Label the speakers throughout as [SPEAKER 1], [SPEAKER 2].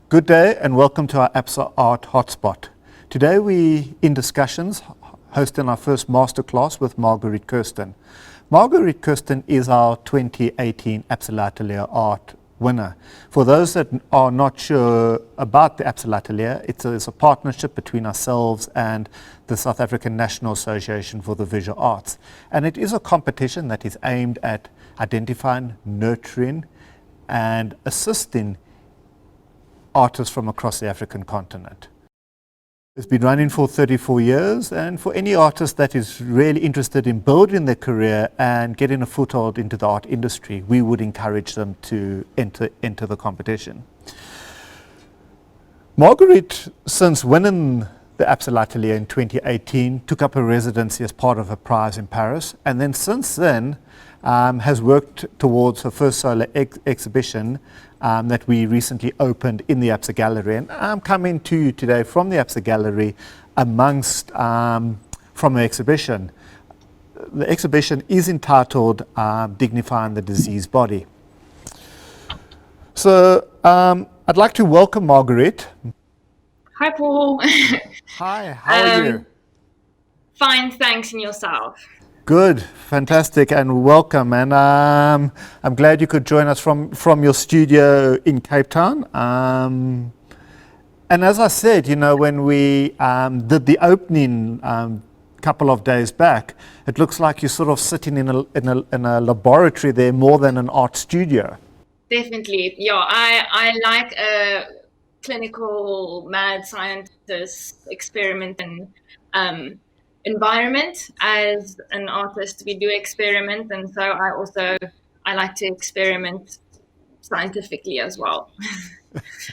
[SPEAKER 1] Good day and welcome to our Absa Art Hot Spot. Today we in discussions hosting our first masterclass with Marguerite Kirsten. Marguerite Kirsten is our 2018 Absa L'Atelier art winner. For those that are not sure about the Absa L'Atelier, it's a partnership between ourselves and the South African National Association for the Visual Arts. And it is a competition that is aimed at identifying, nurturing and assisting artists from across the African continent. It's been running for 34 years, and for any artist that is really interested in building their career and getting a foothold into the art industry, we would encourage them to enter the competition. Marguerite, since winning the Absa L'Atelier in 2018, took up a residency as part of a prize in Paris, and then since then has worked towards her first solo exhibition that we recently opened in the Absa Gallery. And I'm coming to you today from the Absa Gallery from the exhibition. The exhibition is entitled Dignifying the Diseased Body. So I'd like to welcome Marguerite.
[SPEAKER 2] Hi, Paul.
[SPEAKER 1] Hi, how are you?
[SPEAKER 2] Fine, thanks, and yourself?
[SPEAKER 1] Good, fantastic, and welcome. And I'm glad you could join us from your studio in Cape Town. And as I said, you know, when we did the opening couple of days back, it looks like you're sort of sitting in a laboratory there more than an art studio.
[SPEAKER 2] Definitely, yeah. I like a clinical mad scientist experiment and environment. As an artist, we do experiment, and so I like to experiment scientifically as well.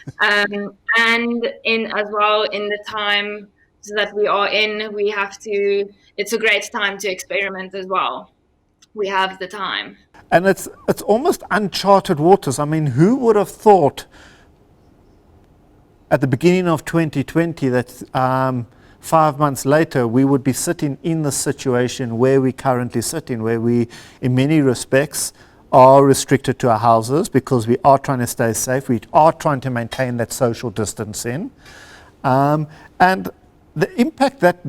[SPEAKER 2] And in the time that we are in, it's a great time to experiment as well. We have the time.
[SPEAKER 1] And it's almost uncharted waters. I mean, who would have thought at the beginning of 2020 that 5 months later, we would be sitting in the situation where we currently sit in, where we, in many respects, are restricted to our houses because we are trying to stay safe. We are trying to maintain that social distancing. And the impact that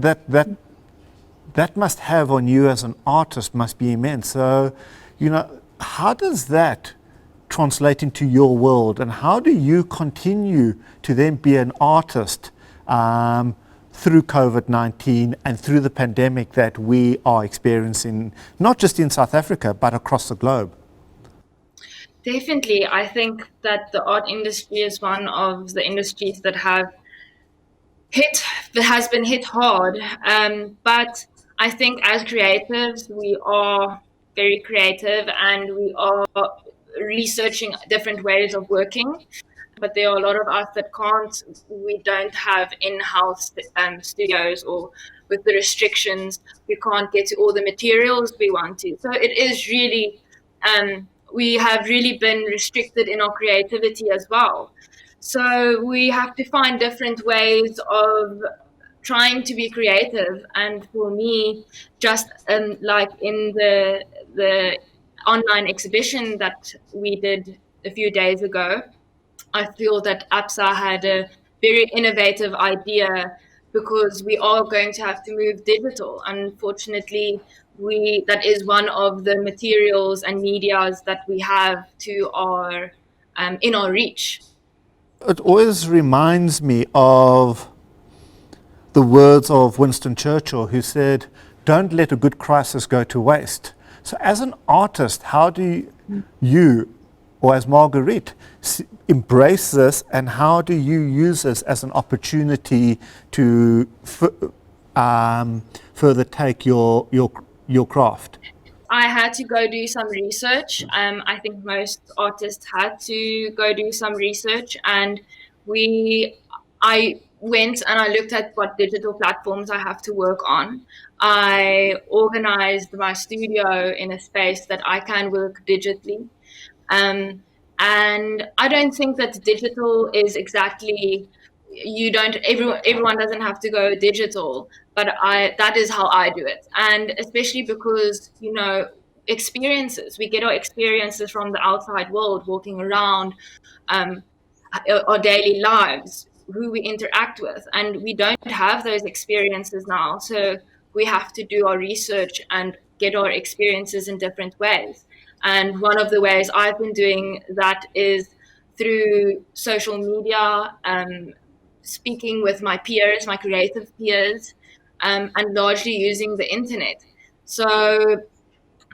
[SPEAKER 1] must have on you as an artist must be immense. So, you know, how does that translate into your world? And how do you continue to then be an artist through COVID-19 and through the pandemic that we are experiencing, not just in South Africa, but across the globe?
[SPEAKER 2] Definitely. I think that the art industry is one of the industries that has been hit hard. But I think as creatives, we are very creative and we are researching different ways of working. But there are a lot of us that we don't have in-house studios, or with the restrictions, we can't get to all the materials we want to. So it is really, we have really been restricted in our creativity as well. So we have to find different ways of trying to be creative. And for me, just like in the online exhibition that we did a few days ago, I feel that Absa had a very innovative idea because we are going to have to move digital. Unfortunately, that is one of the materials and medias that we have in our reach.
[SPEAKER 1] It always reminds me of the words of Winston Churchill, who said, "Don't let a good crisis go to waste." So as an artist, how do you, or as Marguerite, embrace this, and how do you use this as an opportunity to further take your craft?
[SPEAKER 2] I had to go do some research. I think most artists had to go do some research, and I went and I looked at what digital platforms I have to work on. I organized my studio in a space that I can work digitally. And I don't think that digital is exactly, everyone doesn't have to go digital, but that is how I do it. And especially because, you know, we get our experiences from the outside world, walking around, our daily lives, who we interact with, and we don't have those experiences now. So we have to do our research and get our experiences in different ways. And one of the ways I've been doing that is through social media, speaking with my peers, my creative peers, and largely using the internet. So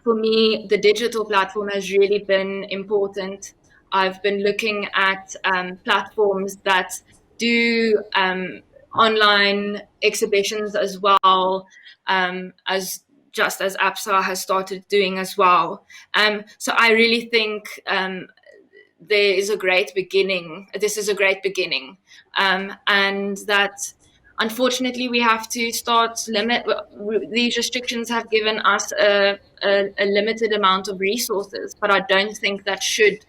[SPEAKER 2] for me, the digital platform has really been important. I've been looking at platforms that do online exhibitions as well, as just as Absa has started doing as well. So I really think there is a great beginning. This is a great beginning, and that unfortunately we have to start limit. These restrictions have given us a limited amount of resources, but I don't think that should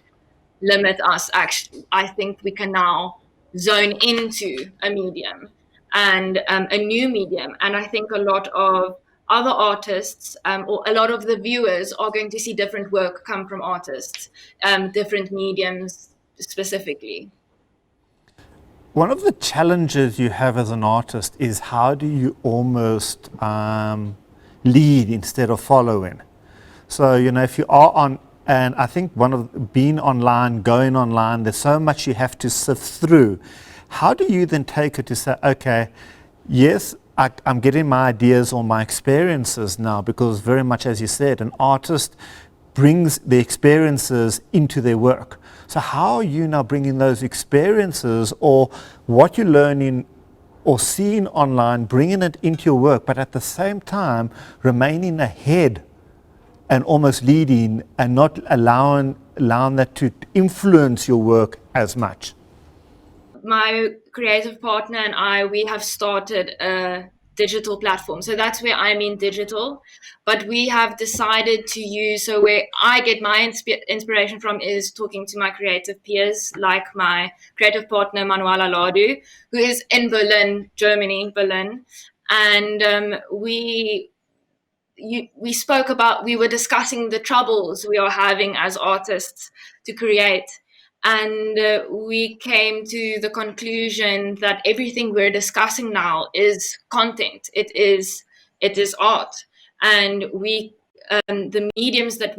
[SPEAKER 2] limit us. Actually, I think we can now zone into a medium and a new medium, and I think a lot of other artists or a lot of the viewers are going to see different work come from artists, different mediums specifically.
[SPEAKER 1] One of the challenges you have as an artist is how do you almost lead instead of following? So, if you are on, and I think one of being online, going online, there's so much you have to sift through. How do you then take it to say, okay, yes, I'm getting my ideas or my experiences now, because very much as you said, an artist brings the experiences into their work. So how are you now bringing those experiences or what you're learning or seeing online, bringing it into your work, but at the same time remaining ahead and almost leading and not allowing that to influence your work as much?
[SPEAKER 2] My creative partner and I, we have started a digital platform. So that's where I mean digital. But we have decided to use, so where I get my inspiration from is talking to my creative peers, like my creative partner, Manuela Ladu, who is in Berlin, Germany, Berlin. And we spoke about, we were discussing the troubles we are having as artists to create, and we came to the conclusion that everything we're discussing now is content. It is art, and the mediums that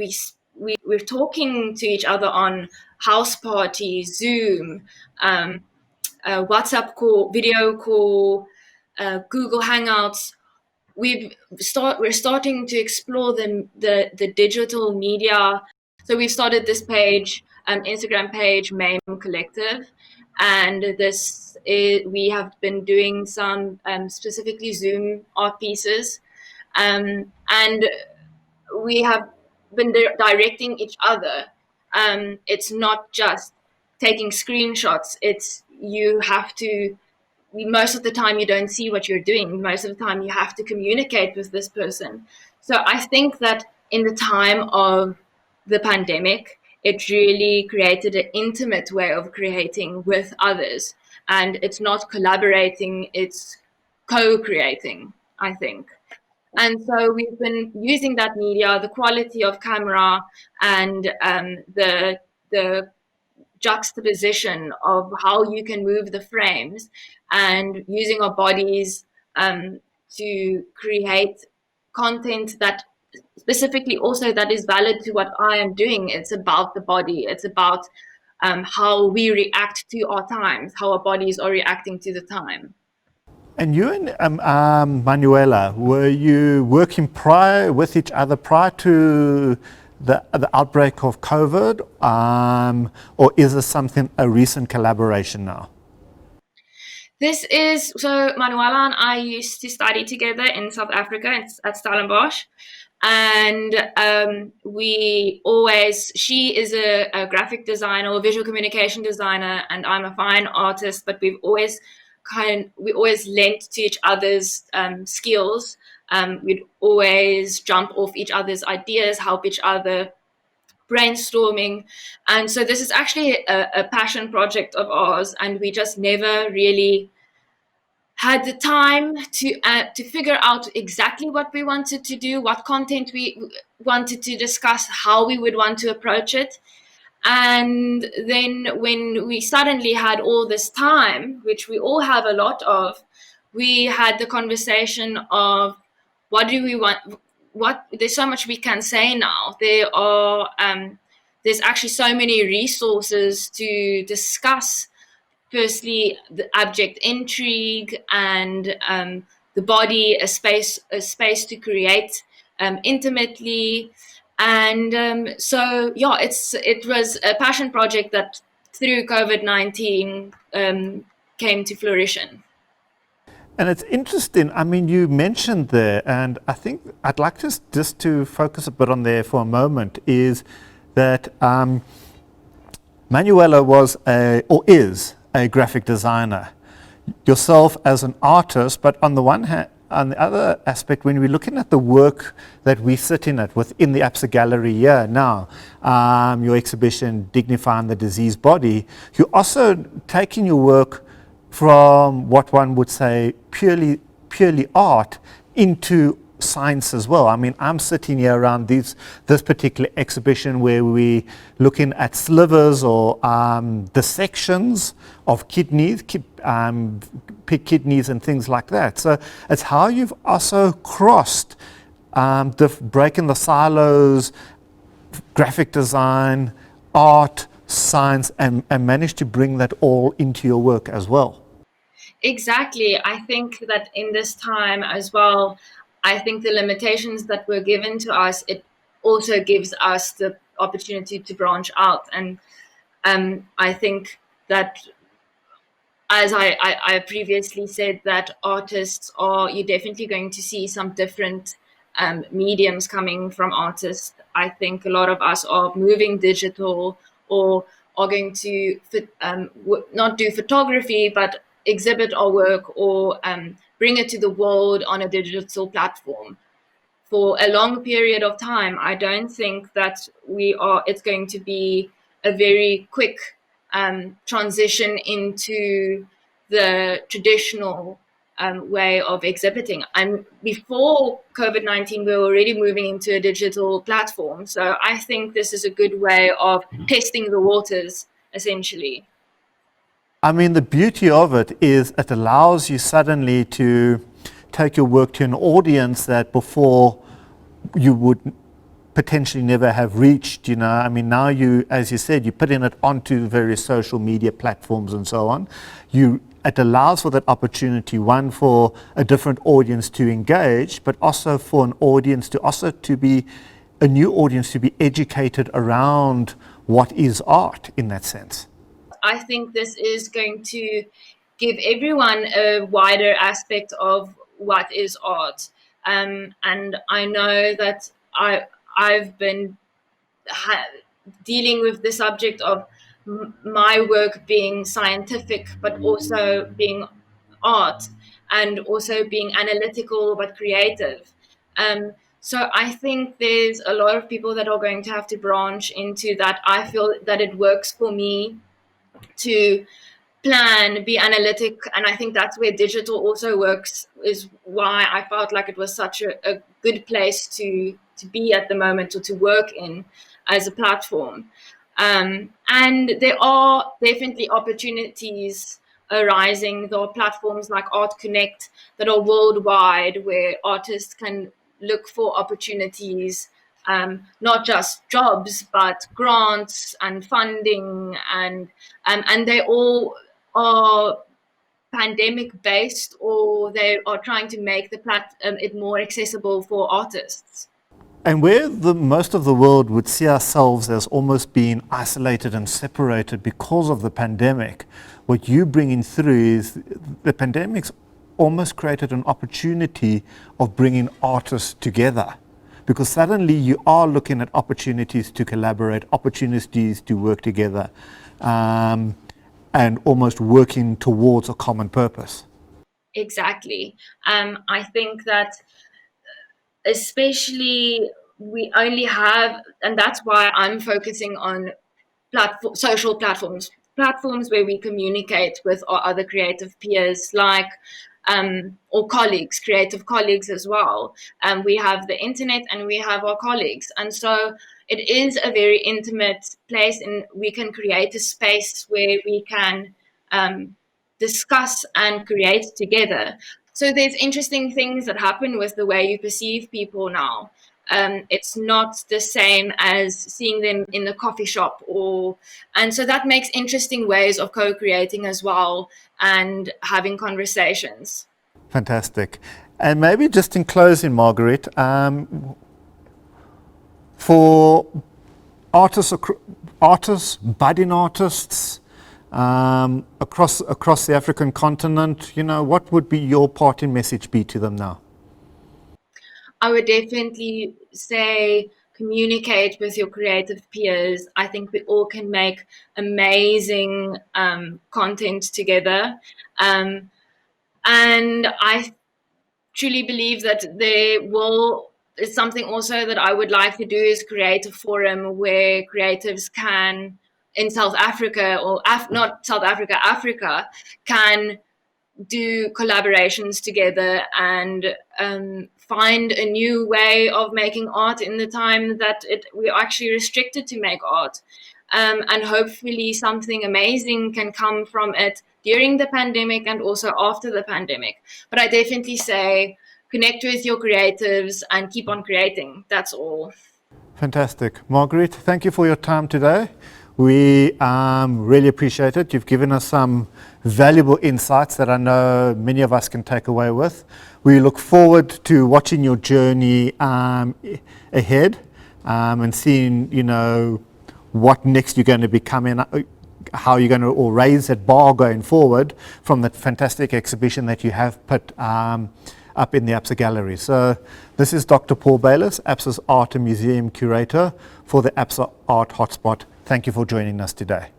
[SPEAKER 2] we're talking to each other on, house party, Zoom, WhatsApp call, video call, Google Hangouts. We're starting to explore the digital media. So we've started this page, Instagram page, MAME Collective, and we have been doing some specifically Zoom art pieces, and we have been directing each other. It's not just taking screenshots. It's you have to, most of the time you don't see what you're doing. Most of the time you have to communicate with this person. So I think that in the time of the pandemic, it really created an intimate way of creating with others. And it's not collaborating, it's co-creating, I think. And so we've been using that media, the quality of camera, and the juxtaposition of how you can move the frames, and using our bodies to create content that specifically also that is valid to what I am doing. It's about the body. It's about how we react to our times, how our bodies are reacting to the time.
[SPEAKER 1] And you and Manuela, were you working with each other prior to the outbreak of COVID, or is this a recent collaboration now?
[SPEAKER 2] So Manuela and I used to study together in South Africa at Stellenbosch. And she is a graphic designer or visual communication designer, and I'm a fine artist, but we always lent to each other's skills. We'd always jump off each other's ideas, help each other brainstorming. And so this is actually a passion project of ours, and we just never really had the time to figure out exactly what we wanted to do, what content we wanted to discuss, how we would want to approach it. And then when we suddenly had all this time, which we all have a lot of, we had the conversation of what do we want? What there's so much we can say now. There's actually so many resources to discuss. Firstly, the abject intrigue and the body, a space to create intimately, and so yeah, it was a passion project that through COVID-19 came to fruition.
[SPEAKER 1] And it's interesting. I mean, you mentioned there, and I think I'd like just to focus a bit on there for a moment, is that Manuela was or is a graphic designer. Yourself as an artist, but on the one hand, on the other aspect, when we're looking at the work that we sit in it within the Absa Gallery here now, your exhibition Dignifying the Diseased Body, you're also taking your work from what one would say purely art into science as well. I mean, I'm sitting here around this particular exhibition where we're looking at slivers or dissections of kidneys, pig kidneys and things like that. So it's how you've also crossed breaking the silos, graphic design, art, science, and managed to bring that all into your work as well.
[SPEAKER 2] Exactly. I think that in this time as well, I think the limitations that were given to us, it also gives us the opportunity to branch out. And I think that, as I previously said, that artists are, you're definitely going to see some different mediums coming from artists. I think a lot of us are moving digital or are going to not do photography, but exhibit our work or bring it to the world on a digital platform. For a long period of time, I don't think that it's going to be a very quick transition into the traditional way of exhibiting. And before COVID-19, we were already moving into a digital platform. So I think this is a good way of testing the waters, essentially.
[SPEAKER 1] I mean, the beauty of it is it allows you suddenly to take your work to an audience that before you would potentially never have reached, you know. I mean, now you, as you said, you put in it onto various social media platforms and so on. It allows for that opportunity, one, for a different audience to engage, but also for an audience to be a new audience to be educated around what is art in that sense.
[SPEAKER 2] I think this is going to give everyone a wider aspect of what is art. And I know that I've been dealing with the subject of my work being scientific, but also being art and also being analytical but creative. So I think there's a lot of people that are going to have to branch into that. I feel that it works for me to plan, be analytic, and I think that's where digital also works, is why I felt like it was such a good place to be at the moment or to work in as a platform. And there are definitely opportunities arising. There are platforms like Art Connect that are worldwide where artists can look for opportunities, not just jobs, but grants and funding, and they all are pandemic based, or they are trying to make it more accessible for artists.
[SPEAKER 1] And where most of the world would see ourselves as almost being isolated and separated because of the pandemic, what you bringing through is the pandemic's almost created an opportunity of bringing artists together. Because suddenly you are looking at opportunities to collaborate, opportunities to work together, and almost working towards a common purpose.
[SPEAKER 2] Exactly. I think that especially we only have, and that's why I'm focusing on social platforms where we communicate with our other creative peers, like or colleagues, creative colleagues as well. We have the internet and we have our colleagues, and so it is a very intimate place, and we can create a space where we can discuss and create together. So there's interesting things that happen with the way you perceive people now. It's not the same as seeing them in the coffee shop, and so that makes interesting ways of co-creating as well and having conversations.
[SPEAKER 1] Fantastic. And maybe just in closing, Marguerite, for artists, budding artists across the African continent, what would be your parting message be to them now?
[SPEAKER 2] I would definitely say communicate with your creative peers. I think we all can make amazing content together. And I truly believe that it's something also that I would like to do, is create a forum where creatives can, in South Africa, or not South Africa, Africa, can do collaborations together and find a new way of making art in the time that we're actually restricted to make art. And hopefully something amazing can come from it during the pandemic and also after the pandemic. But I definitely say connect with your creatives and keep on creating. That's all.
[SPEAKER 1] Fantastic. Marguerite, thank you for your time today. We really appreciate it. You've given us some valuable insights that I know many of us can take away with. We look forward to watching your journey ahead and seeing, what next you're going to be coming, how you're going to raise that bar going forward from that fantastic exhibition that you have put up in the Absa Gallery. So this is Dr. Paul Bayliss, Absa's Art and Museum Curator for the Absa Art Hot Spot. Thank you for joining us today.